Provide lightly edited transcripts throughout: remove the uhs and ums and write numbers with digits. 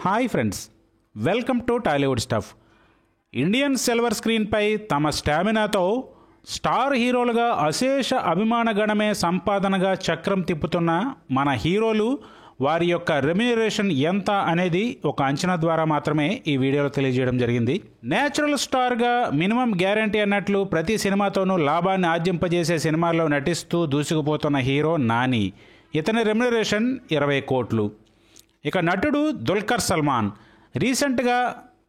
Hi friends, welcome to Tollywood stuff. Indian silver స్క్రీన్పై తమ స్టామినాతో star హీరోలుగా అశేష అభిమానగణమే సంపాదనగా చక్రం తిప్పుతున్న మన హీరోలు వారి యొక్క రెమ్యూనరేషన్ ఎంత అనేది ఒక అంచనా ద్వారా మాత్రమే ఈ వీడియోలో తెలియజేయడం జరిగింది. నేచురల్ స్టార్గా మినిమం గ్యారంటీ అన్నట్లు ప్రతి సినిమాతోనూ లాభాన్ని ఆర్జింపజేసే సినిమాల్లో నటిస్తూ దూసుకుపోతున్న హీరో నాని. ఇతని రెమ్యూనరేషన్ 20 కోట్లు. ఇక నటుడు దుల్కర్ సల్మాన్ రీసెంట్గా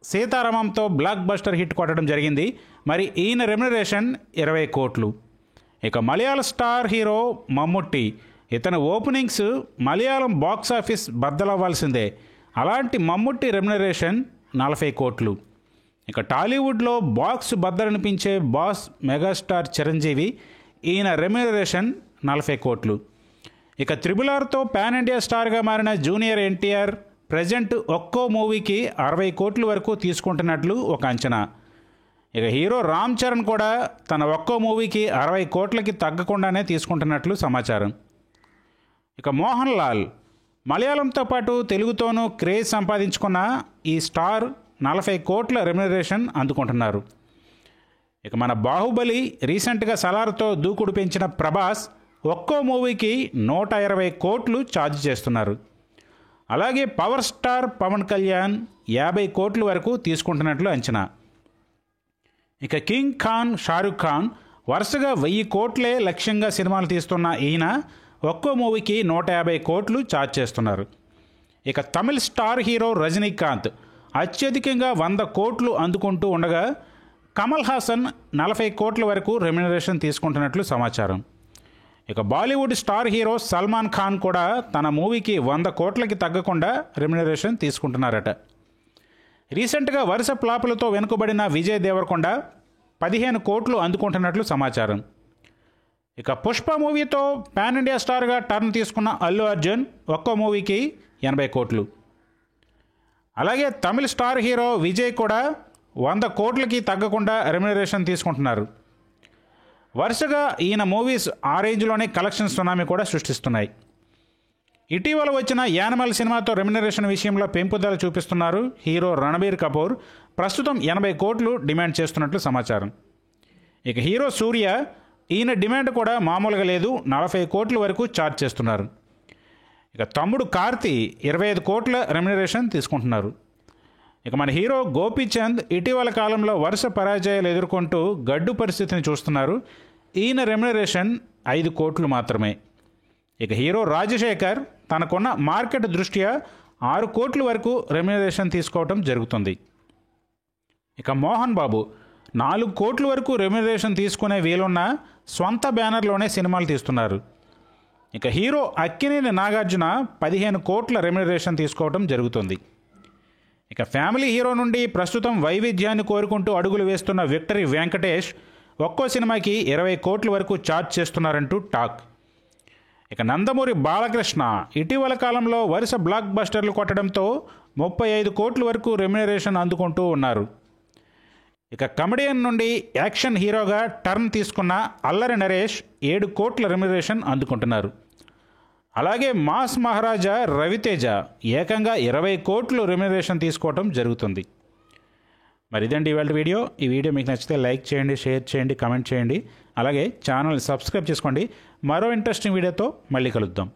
సీతారామంతో బ్లాక్ బస్టర్ హిట్ కొట్టడం జరిగింది. మరి ఈయన రెమ్యూనరేషన్ 20 కోట్లు. ఇక మలయాళ స్టార్ హీరో మమ్ముట్టి, ఇతని ఓపెనింగ్స్ మలయాళం బాక్స్ ఆఫీస్ బద్దలవ్వాల్సిందే. అలాంటి మమ్ముట్టి రెమ్యూనరేషన్ 40 కోట్లు. ఇక టాలీవుడ్లో బాక్స్ బద్దలనిపించే బాస్ మెగాస్టార్ చిరంజీవి, ఈయన రెమ్యూనరేషన్ 40 కోట్లు. ఇక త్రిబుల్-ఆర్తో పాన్ ఇండియా స్టార్గా మారిన జూనియర్ ఎన్టీఆర్ ప్రజెంట్ ఒక్కో మూవీకి 60 కోట్ల వరకు తీసుకుంటున్నట్లు ఒక అంచనా. ఇక హీరో రామ్ చరణ్ కూడా తన ఒక్కో మూవీకి 60 కోట్లకి తగ్గకుండానే తీసుకుంటున్నట్లు సమాచారం. ఇక మోహన్ లాల్ మలయాళంతో పాటు తెలుగుతోనూ క్రేజ్ సంపాదించుకున్న ఈ స్టార్ 40 కోట్ల రెమ్యూనరేషన్ అందుకుంటున్నారు. ఇక మన బాహుబలి రీసెంట్గా సలార్తో దూకుడు పెంచిన ప్రభాస్ ఒక్కో మూవీకి 120 కోట్లు ఛార్జ్ చేస్తున్నారు. అలాగే పవర్ స్టార్ పవన్ కళ్యాణ్ 50 కోట్ల వరకు తీసుకుంటున్నట్లు అంచనా. ఇక కింగ్ ఖాన్ షారుఖ్ ఖాన్ వరుసగా 1000 కోట్లే లక్ష్యంగా సినిమాలు తీస్తున్న ఈయన ఒక్కో మూవీకి 150 కోట్లు ఛార్జ్ చేస్తున్నారు. ఇక తమిళ్ స్టార్ హీరో రజనీకాంత్ అత్యధికంగా 100 కోట్లు అందుకుంటూ ఉండగా కమల్ హాసన్ 40 కోట్ల వరకు రెమ్యూనరేషన్ తీసుకుంటున్నట్లు సమాచారం. ఇక బాలీవుడ్ స్టార్ హీరో సల్మాన్ ఖాన్ కూడా తన మూవీకి 100 కోట్లకి తగ్గకుండా రెమ్యూనరేషన్ తీసుకుంటున్నారట. రీసెంట్గా వరుస ఫ్లాపులతో వెనుకబడిన విజయ్ దేవరకొండ 15 కోట్లు అందుకుంటున్నట్లు సమాచారం. ఇక పుష్ప మూవీతో పాన్ ఇండియా స్టార్గా టర్న్ తీసుకున్న అల్లు అర్జున్ ఒక్కో మూవీకి 80 కోట్లు. అలాగే తమిళ స్టార్ హీరో విజయ్ కూడా 100 కోట్లకి తగ్గకుండా రెమ్యూనరేషన్ తీసుకుంటున్నారు. వరుసగా ఈయన మూవీస్ ఆ రేంజ్లోనే కలెక్షన్ సునామీ కూడా సృష్టిస్తున్నాయి. ఇటీవల వచ్చిన యానిమల్ సినిమాతో రెమ్యూనరేషన్ విషయంలో పెంపుదల చూపిస్తున్నారు హీరో రణబీర్ కపూర్. ప్రస్తుతం 80 కోట్లు డిమాండ్ చేస్తున్నట్లు సమాచారం. ఇక హీరో సూర్య, ఈయన డిమాండ్ కూడా మామూలుగా లేదు, 40 కోట్ల వరకు ఛార్జ్ చేస్తున్నారు. ఇక తమ్ముడు కార్తీ 25 కోట్ల రెమ్యూనరేషన్ తీసుకుంటున్నారు. ఇక మన హీరో గోపీచంద్ ఇటీవల కాలంలో వరుస పరాజయాలు ఎదుర్కొంటూ గడ్డు పరిస్థితిని చూస్తున్నారు. ఈయన రెమ్యూనరేషన్ 5 కోట్లు మాత్రమే. ఇక హీరో రాజశేఖర్ తనకున్న మార్కెట్ దృష్ట్యా 6 కోట్ల వరకు రెమ్యూనరేషన్ తీసుకోవడం జరుగుతుంది. ఇక మోహన్ బాబు 4 కోట్ల వరకు రెమ్యూనరేషన్ తీసుకునే వీలున్న స్వంత బ్యానర్లోనే సినిమాలు తీస్తున్నారు. ఇక హీరో అక్కినేని నాగార్జున 15 కోట్ల రెమ్యూనరేషన్ తీసుకోవడం జరుగుతుంది. ఇక ఫ్యామిలీ హీరో నుండి ప్రస్తుతం వైవిధ్యాన్ని కోరుకుంటూ అడుగులు వేస్తున్న విక్టరీ వెంకటేష్ ఒక్కో సినిమాకి 20 కోట్ల వరకు ఛార్జ్ చేస్తున్నారంటూ టాక్. ఇక నందమూరి బాలకృష్ణ ఇటీవల కాలంలో వరుస బ్లాక్ బస్టర్లు కొట్టడంతో 35 కోట్ల వరకు రెమ్యూనరేషన్ అందుకుంటూ ఉన్నారు. ఇక కమెడియన్ నుండి యాక్షన్ హీరోగా టర్న్ తీసుకున్న అల్లరి నరేష్ 7 కోట్ల రెమ్యూనరేషన్ అందుకుంటున్నారు. అలాగే మాస్ మహారాజా రవితేజ ఏకంగా 20 కోట్లు రెమ్యూనరేషన్ తీసుకోవడం జరుగుతుంది. మరి ఇదండి ఇవాళ వీడియో. ఈ వీడియో మీకు నచ్చితే లైక్ చేయండి, షేర్ చేయండి, కామెంట్ చేయండి. అలాగే ఛానల్ సబ్స్క్రైబ్ చేసుకోండి. మరో ఇంట్రెస్టింగ్ వీడియోతో మళ్ళీ కలుద్దాం.